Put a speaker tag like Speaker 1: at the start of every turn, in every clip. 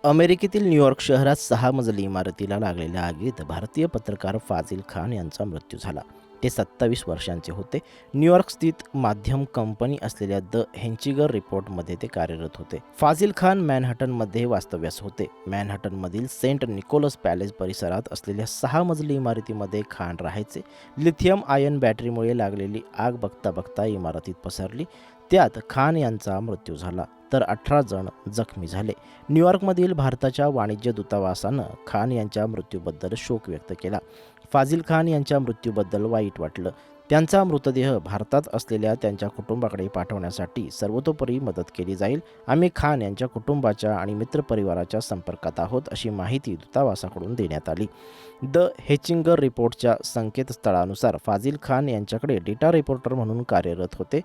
Speaker 1: अमेरिकेतील न्यूयॉर्क शहरात 6 मजली इमारतीला लागलेल्या आगीत भारतीय पत्रकार फाझिल खान यांचा मृत्यू झाला. ते 27 वर्षांचे होते. न्यूयॉर्क स्थित माध्यम कंपनी असलेल्या द हेंचिगर रिपोर्टमध्ये ते कार्यरत होते. फाझिल खान मॅनहॅटनमध्ये वास्तव्यास होते. मॅनहॅटनमधील सेंट निकोलस पॅलेस परिसरात असलेल्या 6 मजली इमारतीमध्ये खान राहायचे. लिथियम आयन बॅटरीमुळे लागलेली आग बघता बघता इमारतीत पसरली. त्यात खान यांचा मृत्यू झाला, तर 18 जण जखमी झाले. न्यूयॉर्कमधील भारताच्या वाणिज्य दूतावासानं खान यांच्या मृत्यूबद्दल शोक व्यक्त केला. फाझिल खान यांच्या मृत्यूबद्दल वाईट वाटलं. त्यांचा मृतदेह भारतात असलेल्या त्यांच्या कुटुंबाकडे पाठवण्यासाठी सर्वतोपरी मदत केली जाईल. आम्ही खान यांच्या कुटुंबाच्या आणि मित्रपरिवाराच्या संपर्कात आहोत, अशी माहिती दूतावासाकडून देण्यात आली. द हेचिंगर रिपोर्टच्या संकेतस्थळानुसार फाझिल खान यांच्याकडे डेटा रिपोर्टर म्हणून कार्यरत होते.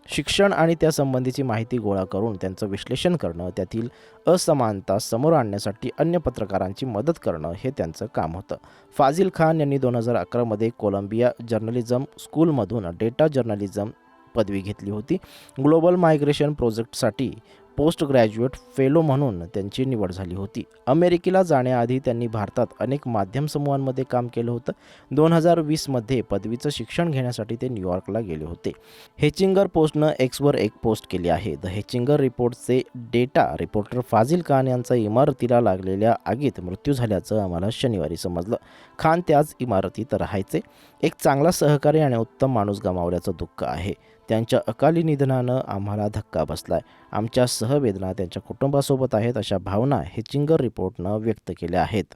Speaker 1: शिक्षण आणि त्यासंबंधीची माहिती गोळा करून त्यांचं विश्लेषण करणं, त्यातील असमानता समोर आणण्यासाठी अन्य पत्रकारांची मदत करणं हे त्यांचं काम होतं. फाझिल खान यांनी 2011मध्ये कोलंबिया जर्नलिझम स्कूलमधून डेटा जर्नलिझम पदवी घेतली होती. ग्लोबल मायग्रेशन प्रोजेक्टसाठी पोस्ट ग्रॅज्युएट फेलो म्हणून त्यांची निवड झाली होती. अमेरिकेला जाण्याआधी त्यांनी भारतात अनेक माध्यम समूहांमध्ये काम केलं होतं. 2020मध्ये पदवीचं शिक्षण घेण्यासाठी ते न्यूयॉर्कला गेले होते. हेचिंगर पोस्टनं एक्सवर एक पोस्ट केली आहे. द हेचिंगर रिपोर्टचे डेटा रिपोर्टर फाझिल खान यांचा इमारतीला लागलेल्या आगीत मृत्यू झाल्याचं आम्हाला शनिवारी समजलं. खान त्याच इमारतीत राहायचे. एक चांगला सहकारी आणि उत्तम माणूस गमावल्याचं दुःख आहे. त्यांच्या अकाली निधनानं आम्हाला धक्का बसलाय. आमच्या सहवेदना त्यांच्या कुटुंबासोबत आहेत, अशा भावना हेचिंगर रिपोर्टनं व्यक्त केल्या आहेत.